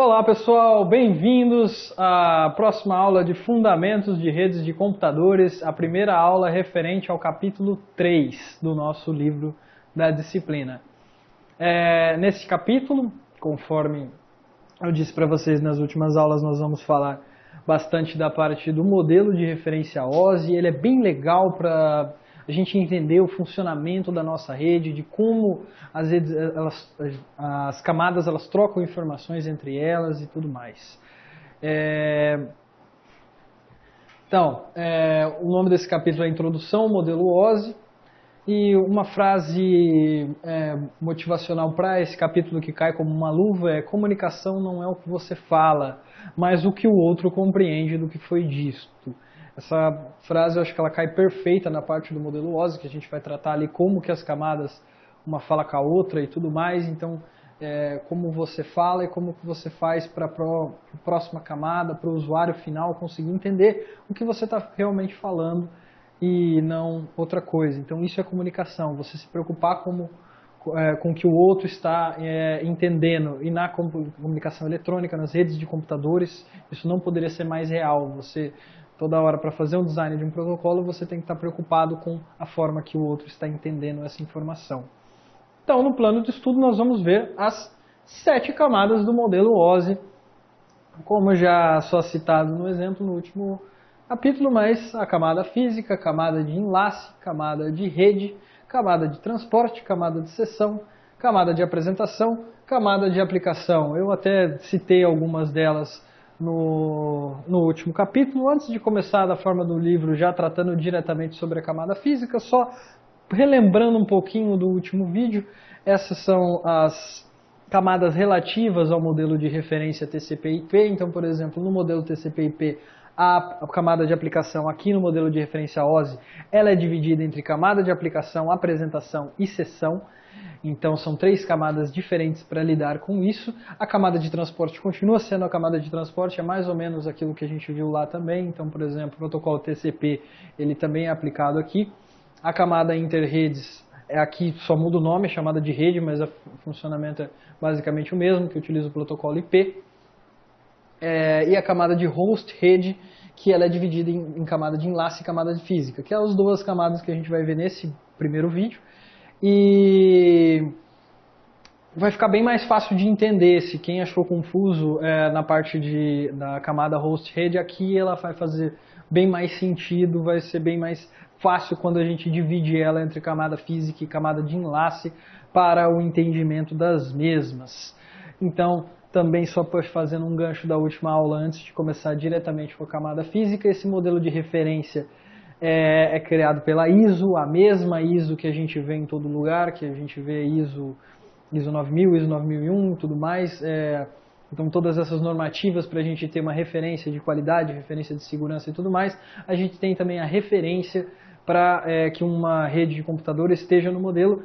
Olá pessoal, bem-vindos à próxima aula de Fundamentos de Redes de Computadores, a primeira aula referente ao capítulo 3 do nosso livro da disciplina. Nesse capítulo, conforme eu disse para vocês nas últimas aulas, nós vamos falar bastante da parte do modelo de referência OSI. Ele é bem legal para a gente entender o funcionamento da nossa rede, de como as redes, as camadas elas trocam informações entre elas e tudo mais. O nome desse capítulo é Introdução ao Modelo OSI. E uma frase motivacional para esse capítulo que cai como uma luva é: comunicação não é o que você fala, mas o que o outro compreende do que foi dito. Essa frase eu acho que ela cai perfeita na parte do modelo OSI, que a gente vai tratar ali como que as camadas, uma fala com a outra e tudo mais. Então, como você fala e como que você faz para a próxima camada, para o usuário final conseguir entender o que você está realmente falando e não outra coisa. Então isso é comunicação, você se preocupar com o que o outro está entendendo. E na comunicação eletrônica, nas redes de computadores, isso não poderia ser mais real. Você, toda hora, para fazer um design de um protocolo, você tem que estar preocupado com a forma que o outro está entendendo essa informação. Então, no plano de estudo, nós vamos ver as 7 camadas do modelo OSI, como já só citado no exemplo no último capítulo, mas a camada física, camada de enlace, camada de rede, camada de transporte, camada de sessão, camada de apresentação, camada de aplicação. Eu até citei algumas delas no último capítulo. Antes de começar da forma do livro, já tratando diretamente sobre a camada física, só relembrando um pouquinho do último vídeo, essas são as camadas relativas ao modelo de referência TCP/IP. Então, por exemplo, no modelo TCP/IP, a camada de aplicação aqui no modelo de referência OSI, ela é dividida entre camada de aplicação, apresentação e sessão. Então são 3 camadas diferentes para lidar com isso. A camada de transporte continua sendo a camada de transporte, é mais ou menos aquilo que a gente viu lá também. Então, por exemplo, o protocolo TCP, ele também é aplicado aqui. A camada interredes é aqui, só muda o nome, é chamada de rede, mas o funcionamento é basicamente o mesmo, que utiliza o protocolo IP. E a camada de host rede, que ela é dividida em camada de enlace e camada de física, que é as 2 camadas que a gente vai ver nesse primeiro vídeo. E vai ficar bem mais fácil de entender. Se quem achou confuso na parte da camada host rede, aqui ela vai fazer bem mais sentido, vai ser bem mais fácil quando a gente divide ela entre camada física e camada de enlace para o entendimento das mesmas. Então, também só fazendo um gancho da última aula antes de começar diretamente com a camada física, esse modelo de referência é criado pela ISO, a mesma ISO que a gente vê em todo lugar, que a gente vê ISO 9000, ISO 9001 e tudo mais. Então todas essas normativas para a gente ter uma referência de qualidade, referência de segurança e tudo mais. A gente tem também a referência para que uma rede de computador esteja no modelo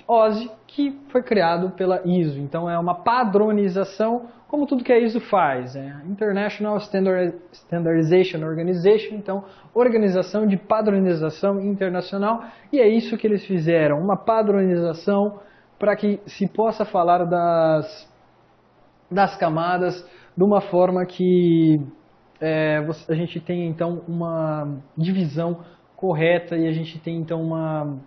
OSI, que foi criado pela ISO. Então é uma padronização, como tudo que a ISO faz. International Standardization Organization, então organização de padronização internacional. E é isso que eles fizeram, uma padronização para que se possa falar das camadas de uma forma que a gente tenha então uma divisão correta e a gente tem então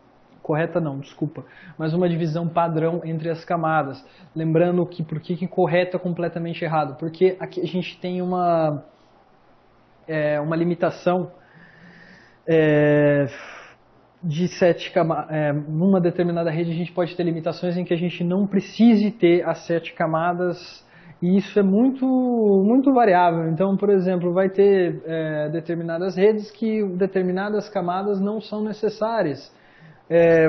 mas uma divisão padrão entre as camadas. Lembrando que por que correto é completamente errado? Porque aqui a gente tem uma limitação de 7 camadas. Numa determinada rede a gente pode ter limitações em que a gente não precise ter as 7 camadas, e isso é muito, muito variável. Então, por exemplo, vai ter determinadas redes que determinadas camadas não são necessárias.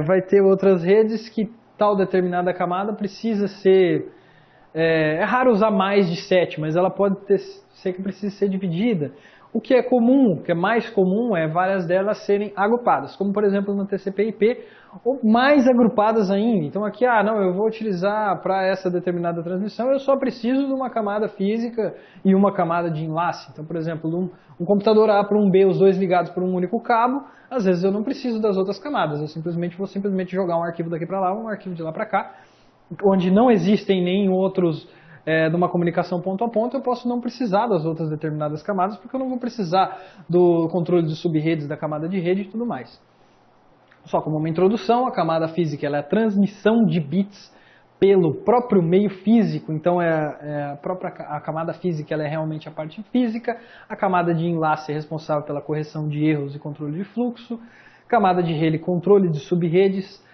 Vai ter outras redes que tal determinada camada precisa ser... É raro usar mais de 7, mas ela pode ser que precise ser dividida. O que é comum, o que é mais comum, é várias delas serem agrupadas, como por exemplo no TCP/IP, ou mais agrupadas ainda. Então aqui, eu vou utilizar para essa determinada transmissão, eu só preciso de uma camada física e uma camada de enlace. Então, por exemplo, um computador A para um B, os 2 ligados por um único cabo, às vezes eu não preciso das outras camadas, eu vou simplesmente jogar um arquivo daqui para lá, um arquivo de lá para cá, onde não existem nem outros de uma comunicação ponto a ponto, eu posso não precisar das outras determinadas camadas, porque eu não vou precisar do controle de subredes da camada de rede e tudo mais. Só como uma introdução, a camada física ela é a transmissão de bits pelo próprio meio físico, então a camada física ela é realmente a parte física, a camada de enlace é responsável pela correção de erros e controle de fluxo, camada de rede controle de subredes,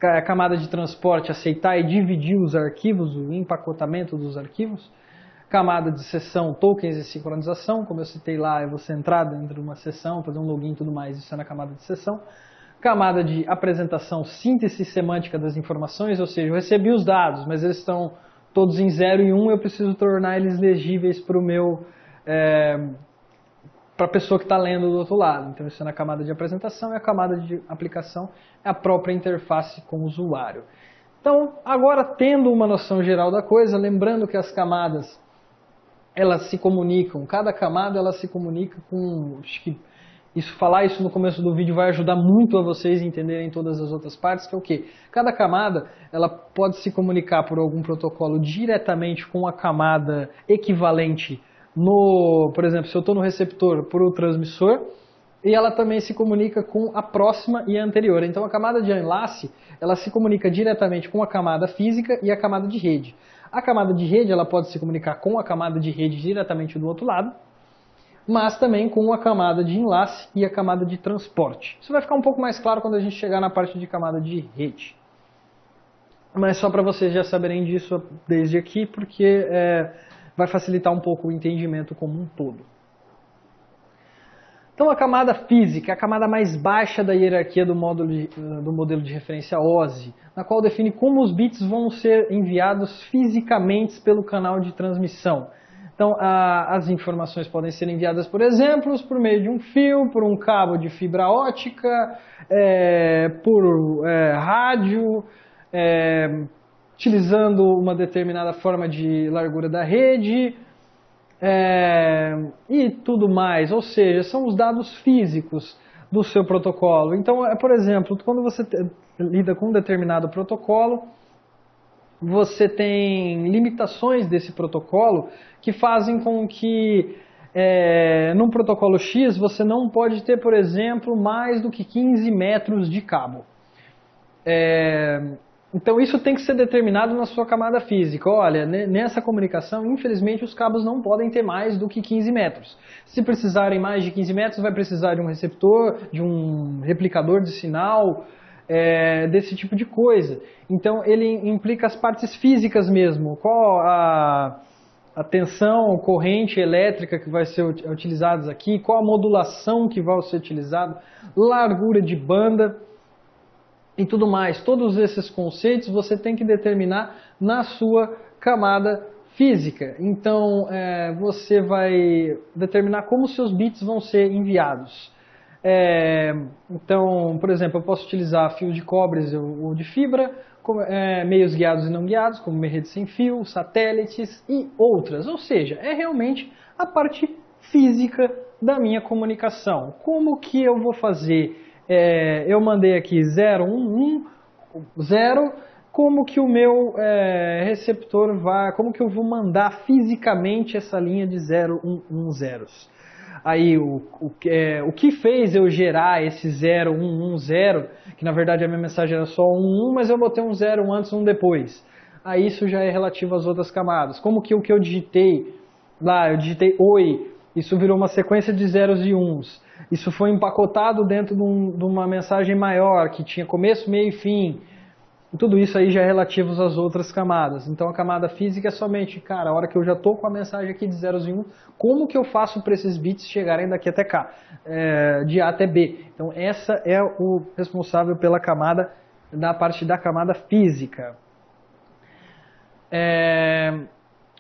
a camada de transporte aceitar e dividir os arquivos, o empacotamento dos arquivos, camada de sessão, tokens e sincronização, como eu citei lá, é você entrar dentro de uma sessão, fazer um login e tudo mais, isso é na camada de sessão. Camada de apresentação, síntese semântica das informações, ou seja, eu recebi os dados, mas eles estão todos em 0 e 1, eu preciso tornar eles legíveis para a pessoa que está lendo do outro lado. Então isso é na camada de apresentação, e a camada de aplicação é a própria interface com o usuário. Então, agora tendo uma noção geral da coisa, lembrando que as camadas, elas se comunicam, cada camada ela se comunica com... Acho que falar isso no começo do vídeo vai ajudar muito a vocês entenderem todas as outras partes, que é o quê? Cada camada ela pode se comunicar por algum protocolo diretamente com a camada equivalente por exemplo, se eu estou no receptor por o transmissor, e ela também se comunica com a próxima e a anterior. Então a camada de enlace ela se comunica diretamente com a camada física e a camada de rede. A camada de rede ela pode se comunicar com a camada de rede diretamente do outro lado, mas também com a camada de enlace e a camada de transporte. Isso vai ficar um pouco mais claro quando a gente chegar na parte de camada de rede. Mas só para vocês já saberem disso desde aqui, porque vai facilitar um pouco o entendimento como um todo. Então a camada física é a camada mais baixa da hierarquia do modelo de referência OSI, na qual define como os bits vão ser enviados fisicamente pelo canal de transmissão. Então, as informações podem ser enviadas, por exemplo, por meio de um fio, por um cabo de fibra ótica, por rádio, utilizando uma determinada forma de largura da rede e tudo mais. Ou seja, são os dados físicos do seu protocolo. Então, por exemplo, quando você lida com um determinado protocolo, você tem limitações desse protocolo que fazem com que num protocolo X você não pode ter, por exemplo, mais do que 15 metros de cabo. Então isso tem que ser determinado na sua camada física. Olha, nessa comunicação, infelizmente, os cabos não podem ter mais do que 15 metros. Se precisarem mais de 15 metros, vai precisar de um receptor, de um replicador de sinal, desse tipo de coisa. Então ele implica as partes físicas mesmo, qual a tensão, corrente elétrica que vai ser utilizada aqui, qual a modulação que vai ser utilizada, largura de banda e tudo mais. Todos esses conceitos você tem que determinar na sua camada física. Então você vai determinar como seus bits vão ser enviados. Então, por exemplo, eu posso utilizar fio de cobre ou de fibra, meios guiados e não guiados, como minha rede sem fio, satélites e outras. Ou seja, é realmente a parte física da minha comunicação. Como que eu vou fazer? Eu mandei aqui 011, 0, como que o meu receptor como que eu vou mandar fisicamente essa linha de 011? Aí, o que fez eu gerar esse 0110, que na verdade a minha mensagem era só 11, mas eu botei um 0 antes e um depois. Aí isso já é relativo às outras camadas. Como que o que eu digitei lá, eu digitei oi, isso virou uma sequência de zeros e uns. Isso foi empacotado dentro de uma mensagem maior, que tinha começo, meio e fim. Tudo isso aí já é relativo às outras camadas. Então a camada física é somente, cara, a hora que eu já estou com a mensagem aqui de zeros e 1, como que eu faço para esses bits chegarem daqui até cá, de A até B. Então essa é o responsável pela camada, da parte da camada física.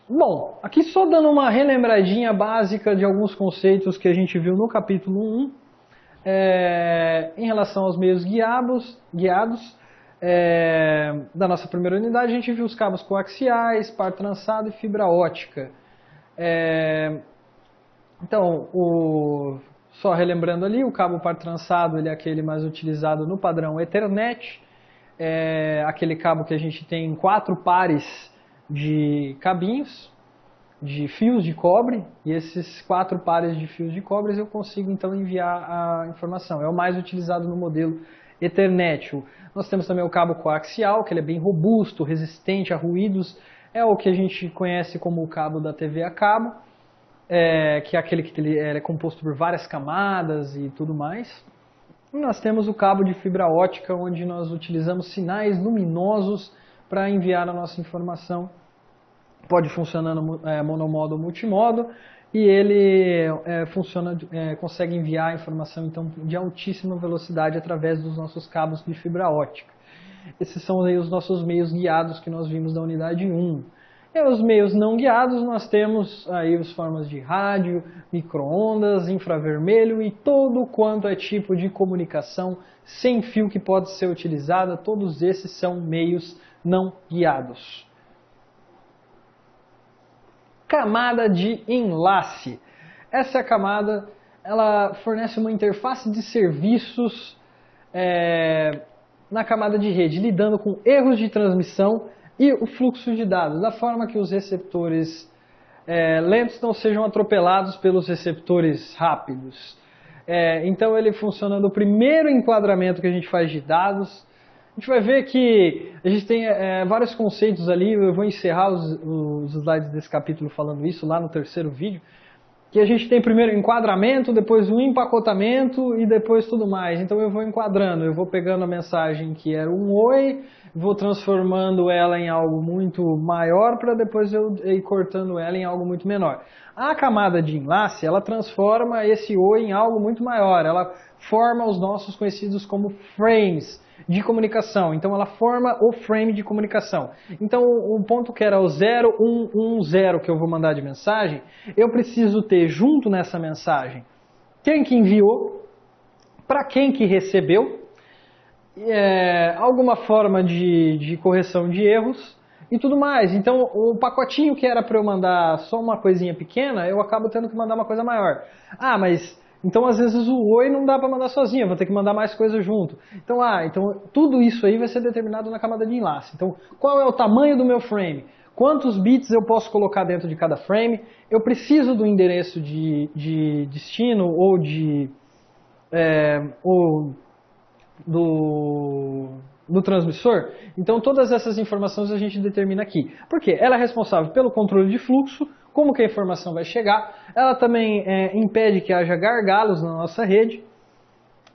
Bom, aqui só dando uma relembradinha básica de alguns conceitos que a gente viu no capítulo 1, em relação aos meios guiados, da nossa primeira unidade, a gente viu os cabos coaxiais, par trançado e fibra ótica. Então, só relembrando ali, o cabo par trançado ele é aquele mais utilizado no padrão Ethernet, aquele cabo que a gente tem 4 pares de cabinhos, de fios de cobre, e esses 4 pares de fios de cobre eu consigo então enviar a informação. É o mais utilizado no modelo Ethernet. Nós temos também o cabo coaxial, que ele é bem robusto, resistente a ruídos, é o que a gente conhece como o cabo da TV a cabo, que é aquele que ele é composto por várias camadas e tudo mais. E nós temos o cabo de fibra ótica, onde nós utilizamos sinais luminosos para enviar a nossa informação. Pode funcionar no monomodo ou multimodo, e ele consegue enviar a informação então, de altíssima velocidade através dos nossos cabos de fibra ótica. Esses são aí os nossos meios guiados que nós vimos da unidade 1. E os meios não guiados, nós temos aí as formas de rádio, micro-ondas, infravermelho e todo quanto é tipo de comunicação sem fio que pode ser utilizada. Todos esses são meios não guiados. Camada de enlace. Essa camada ela fornece uma interface de serviços na camada de rede, lidando com erros de transmissão e o fluxo de dados, da forma que os receptores lentos não sejam atropelados pelos receptores rápidos. Então ele funciona no primeiro enquadramento que a gente faz de dados. A gente vai ver que a gente tem vários conceitos ali, eu vou encerrar os slides desse capítulo falando isso lá no terceiro vídeo, que a gente tem primeiro o enquadramento, depois o empacotamento e depois tudo mais. Então eu vou enquadrando, eu vou pegando a mensagem que era um oi, vou transformando ela em algo muito maior para depois eu ir cortando ela em algo muito menor. A camada de enlace, ela transforma esse oi em algo muito maior, ela forma os nossos conhecidos como frames de comunicação. Então ela forma o frame de comunicação. Então o ponto que era o 0110 que eu vou mandar de mensagem, eu preciso ter junto nessa mensagem quem que enviou, para quem que recebeu, alguma forma de correção de erros e tudo mais. Então o pacotinho que era para eu mandar só uma coisinha pequena, eu acabo tendo que mandar uma coisa maior. Mas então, às vezes, o oi não dá para mandar sozinho, vou ter que mandar mais coisa junto. Então, tudo isso aí vai ser determinado na camada de enlace. Então, qual é o tamanho do meu frame? Quantos bits eu posso colocar dentro de cada frame? Eu preciso do endereço de destino ou do transmissor? Então, todas essas informações a gente determina aqui. Por quê? Ela é responsável pelo controle de fluxo, como que a informação vai chegar, ela também impede que haja gargalos na nossa rede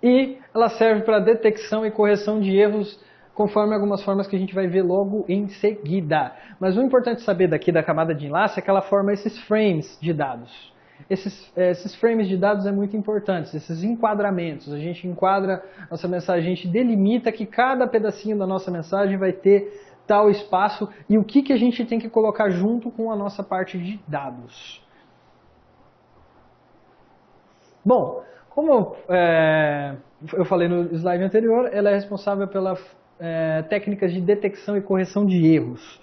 e ela serve para detecção e correção de erros conforme algumas formas que a gente vai ver logo em seguida. Mas o importante saber daqui da camada de enlace é que ela forma esses frames de dados. Esses frames de dados é muito importante, esses enquadramentos. A gente enquadra nossa mensagem, a gente delimita que cada pedacinho da nossa mensagem vai ter tal espaço e o que a gente tem que colocar junto com a nossa parte de dados. Bom, como eu falei no slide anterior, ela é responsável pelas técnicas de detecção e correção de erros.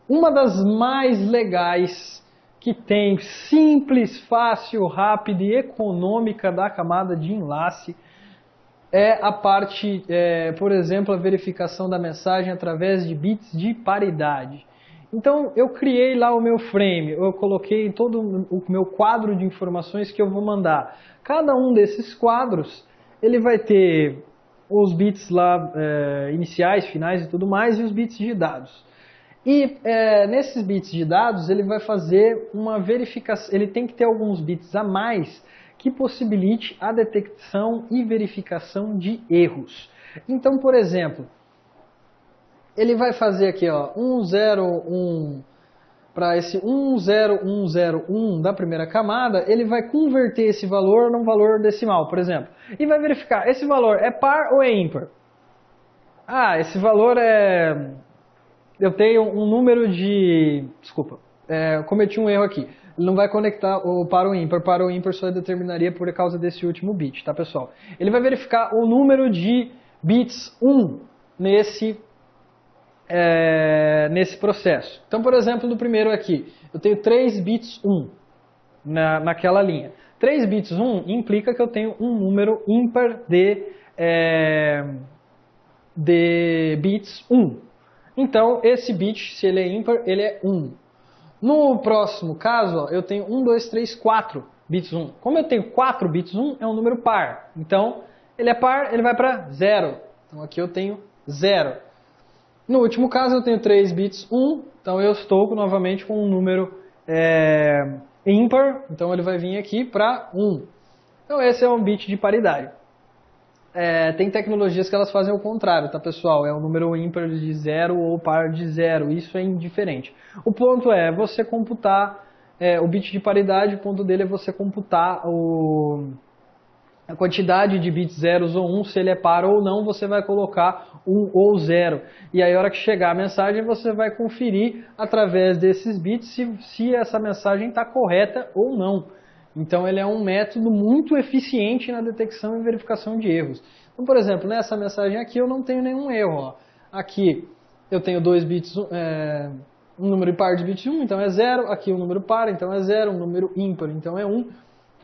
Uma das mais legais que tem, simples, fácil, rápida e econômica da camada de enlace, é a parte, por exemplo, a verificação da mensagem através de bits de paridade. Então, eu criei lá o meu frame, eu coloquei todo o meu quadro de informações que eu vou mandar. Cada um desses quadros, ele vai ter os bits lá iniciais, finais e tudo mais, e os bits de dados. E nesses bits de dados, ele vai fazer uma verificação, ele tem que ter alguns bits a mais que possibilite a detecção e verificação de erros. Então, por exemplo, ele vai fazer aqui, 101, para esse 10101 da primeira camada, ele vai converter esse valor num valor decimal, por exemplo. E vai verificar, esse valor é par ou é ímpar? Esse valor eu tenho um número de... Desculpa, cometi um erro aqui. Ele não vai conectar o par ou ímpar. Par ou ímpar só determinaria por causa desse último bit, tá, pessoal? Ele vai verificar o número de bits 1 nesse processo. Então, por exemplo, no primeiro aqui, eu tenho 3 bits 1 naquela linha. 3 bits 1 implica que eu tenho um número ímpar de bits 1. Então, esse bit, se ele é ímpar, ele é 1. No próximo caso, ó, eu tenho 1, 2, 3, 4 bits 1. Como eu tenho 4 bits 1, é um número par. Então, ele é par, ele vai para 0. Então, aqui eu tenho 0. No último caso, eu tenho 3 bits 1. Então, eu estou novamente com um número ímpar. Então, ele vai vir aqui para 1. Então, esse é um bit de paridade. Tem tecnologias que elas fazem o contrário, tá, pessoal? É um número ímpar de 0 ou par de 0. Isso é indiferente. O ponto é você computar o bit de paridade. O ponto dele é você computar a quantidade de bits zeros ou 1, se ele é par ou não, você vai colocar 1 ou 0. E aí, a hora que chegar a mensagem, você vai conferir através desses bits se essa mensagem está correta ou não. Então, ele é um método muito eficiente na detecção e verificação de erros. Então, por exemplo, nessa mensagem aqui eu não tenho nenhum erro. Ó. Aqui eu tenho 2 bits, um número par de bits 1, então é 0. Aqui um número par, então é 0. Um número ímpar, então é 1.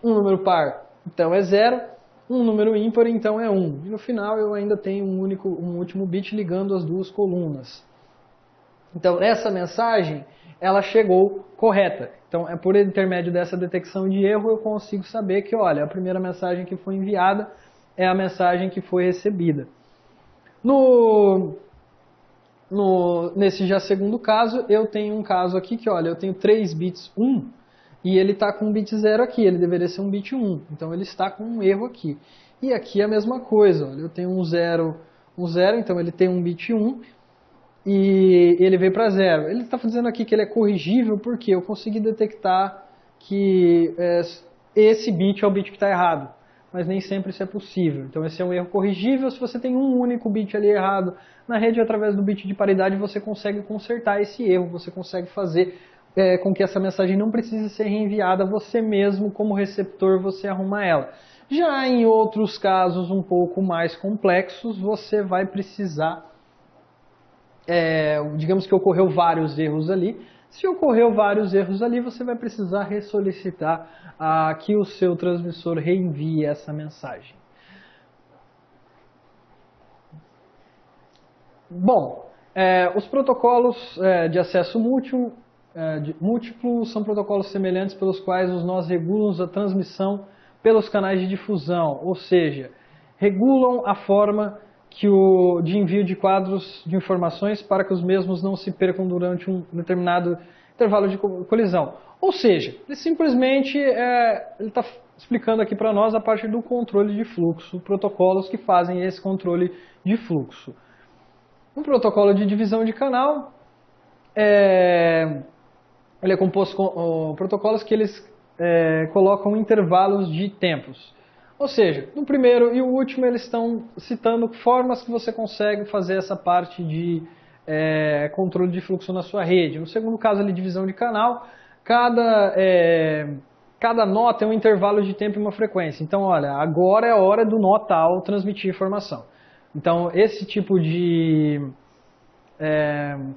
Um número par, então é 0. Um número ímpar, então é 1. E no final eu ainda tenho um último bit ligando as duas colunas. Então, essa mensagem, ela chegou correta. Então, por intermédio dessa detecção de erro, eu consigo saber que, olha, a primeira mensagem que foi enviada é a mensagem que foi recebida. Nesse já segundo caso, eu tenho um caso aqui que, olha, eu tenho 3 bits 1 e ele está com um bit 0 aqui, ele deveria ser um bit 1. Então, ele está com um erro aqui. E aqui é a mesma coisa, olha, eu tenho um 0, então ele tem um bit 1. E ele veio para 0. Ele está dizendo aqui que ele é corrigível porque eu consegui detectar que esse bit é o bit que está errado. Mas nem sempre isso é possível. Então esse é um erro corrigível. Se você tem um único bit ali errado na rede, através do bit de paridade, você consegue consertar esse erro. Você consegue fazer com que essa mensagem não precise ser reenviada. Você mesmo, como receptor, você arruma ela. Já em outros casos um pouco mais complexos, você vai precisar... digamos que ocorreu vários erros ali. Se ocorreu vários erros ali, você vai precisar ressolicitar que o seu transmissor reenvie essa mensagem. Bom, os protocolos de acesso múltiplo são protocolos semelhantes pelos quais os nós regulam a transmissão pelos canais de difusão, ou seja, regulam a forma de envio de quadros de informações para que os mesmos não se percam durante um determinado intervalo de colisão. Ou seja, ele simplesmente está explicando aqui para nós a parte do controle de fluxo, protocolos que fazem esse controle de fluxo. Um protocolo de divisão de canal ele é composto com protocolos que eles colocam intervalos de tempos. Ou seja, no primeiro e o último eles estão citando formas que você consegue fazer essa parte de controle de fluxo na sua rede. No segundo caso, ali, divisão de canal, cada nó tem um intervalo de tempo e uma frequência. Então, olha, agora é a hora do nó tal transmitir informação. Então, esse tipo de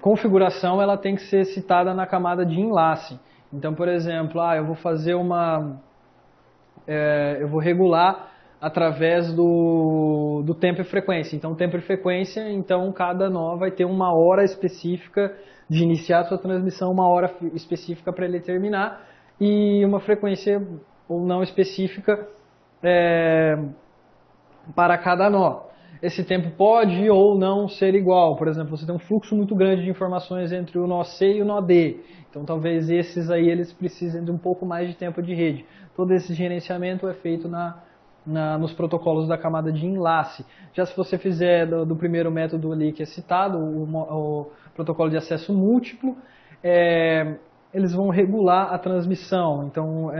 configuração ela tem que ser citada na camada de enlace. Então, por exemplo, eu vou fazer eu vou regular através do tempo e frequência. Então, tempo e frequência, então cada nó vai ter uma hora específica de iniciar a sua transmissão, uma hora específica para ele terminar, e uma frequência ou não específica para cada nó. Esse tempo pode ou não ser igual. Por exemplo, você tem um fluxo muito grande de informações entre o nó C e o nó D. Então, talvez esses aí eles precisem de um pouco mais de tempo de rede. Todo esse gerenciamento é feito nos protocolos da camada de enlace. Já se você fizer do primeiro método ali que é citado, o protocolo de acesso múltiplo, eles vão regular a transmissão. Então,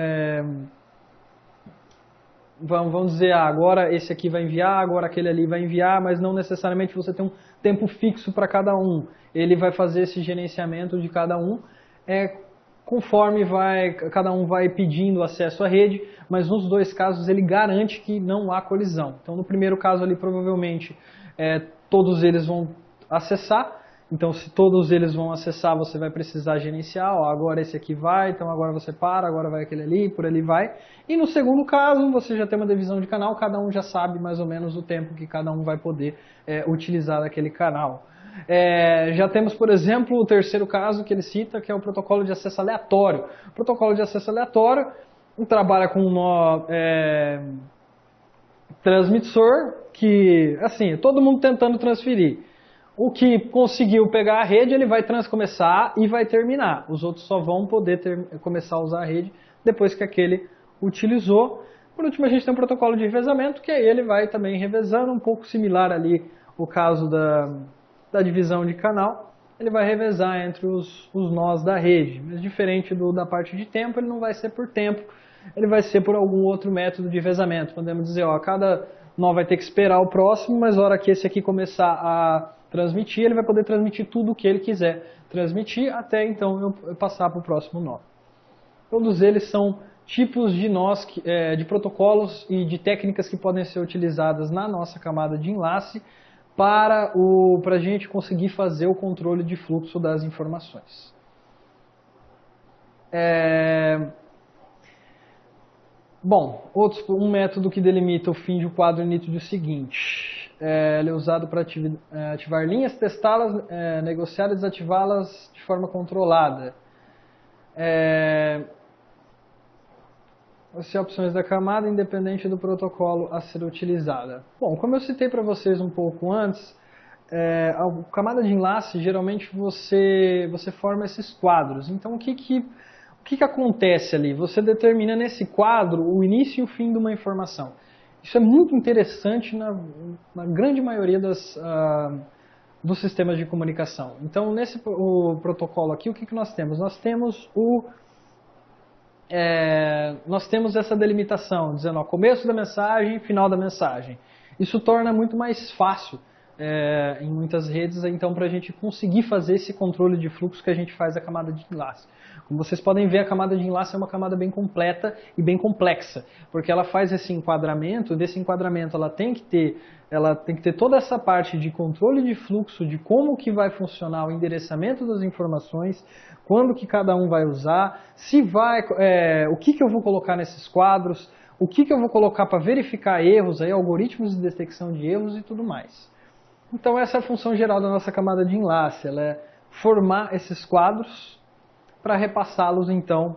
vamos dizer, agora esse aqui vai enviar, agora aquele ali vai enviar, mas não necessariamente você tem um tempo fixo para cada um. Ele vai fazer esse gerenciamento de cada um conforme cada um vai pedindo acesso à rede, mas nos dois casos ele garante que não há colisão. Então, no primeiro caso ali, provavelmente, todos eles vão acessar. Então, se todos eles vão acessar, você vai precisar gerenciar. Agora esse aqui vai, então agora você para, agora vai aquele ali, por ali vai. E no segundo caso, você já tem uma divisão de canal, cada um já sabe mais ou menos o tempo que cada um vai poder utilizar daquele canal. Já temos, por exemplo, o terceiro caso que ele cita, que é o protocolo de acesso aleatório. O protocolo de acesso aleatório trabalha com um nó transmissor, que, assim, todo mundo tentando transferir. O que conseguiu pegar a rede, ele vai começar e vai terminar. Os outros só vão poder começar a usar a rede depois que aquele utilizou. Por último, a gente tem um protocolo de revezamento, que aí ele vai também revezando, um pouco similar ali o caso da divisão de canal. Ele vai revezar entre os nós da rede, mas diferente da parte de tempo, ele não vai ser por tempo, ele vai ser por algum outro método de revezamento. Podemos dizer, ó, cada nó vai ter que esperar o próximo, mas na hora que esse aqui começar a transmitir, ele vai poder transmitir tudo o que ele quiser transmitir, até então eu passar para o próximo nó. Todos eles são tipos de nós, de protocolos e de técnicas que podem ser utilizadas na nossa camada de enlace para a gente conseguir fazer o controle de fluxo das informações. Bom, um método que delimita o fim de um quadro nítido é o seguinte. Ele é usado para ativar linhas, testá-las, negociar e desativá-las de forma controlada. As opções da camada, independente do protocolo a ser utilizada. Bom, como eu citei para vocês um pouco antes, a camada de enlace, geralmente você forma esses quadros. Então, o que acontece ali? Você determina nesse quadro o início e o fim de uma informação. Isso é muito interessante na grande maioria dos sistemas de comunicação. Então, o protocolo aqui, o que nós temos? Nós temos essa delimitação, dizendo ó, começo da mensagem, final da mensagem. Isso torna muito mais fácil em muitas redes, então, para a gente conseguir fazer esse controle de fluxo que a gente faz da camada de enlace. Como vocês podem ver, a camada de enlace é uma camada bem completa e bem complexa, porque ela faz esse enquadramento, desse enquadramento ela tem que ter toda essa parte de controle de fluxo, de como que vai funcionar o endereçamento das informações, quando que cada um vai usar, o que eu vou colocar nesses quadros, o que eu vou colocar para verificar erros, algoritmos de detecção de erros e tudo mais. Então essa é a função geral da nossa camada de enlace, ela é formar esses quadros para repassá-los então,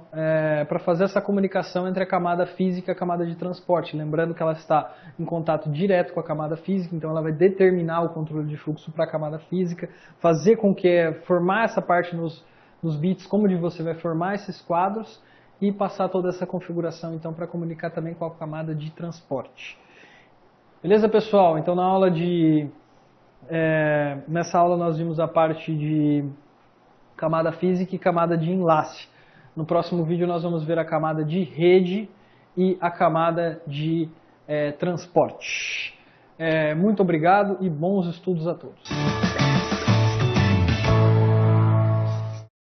para fazer essa comunicação entre a camada física e a camada de transporte. Lembrando que ela está em contato direto com a camada física, então ela vai determinar o controle de fluxo para a camada física, fazer com que formar essa parte nos bits, como você vai formar esses quadros e passar toda essa configuração então para comunicar também com a camada de transporte. Beleza, pessoal? Então nessa aula nós vimos a parte de camada física e camada de enlace. No próximo vídeo nós vamos ver a camada de rede e a camada de transporte. Muito obrigado e bons estudos a todos.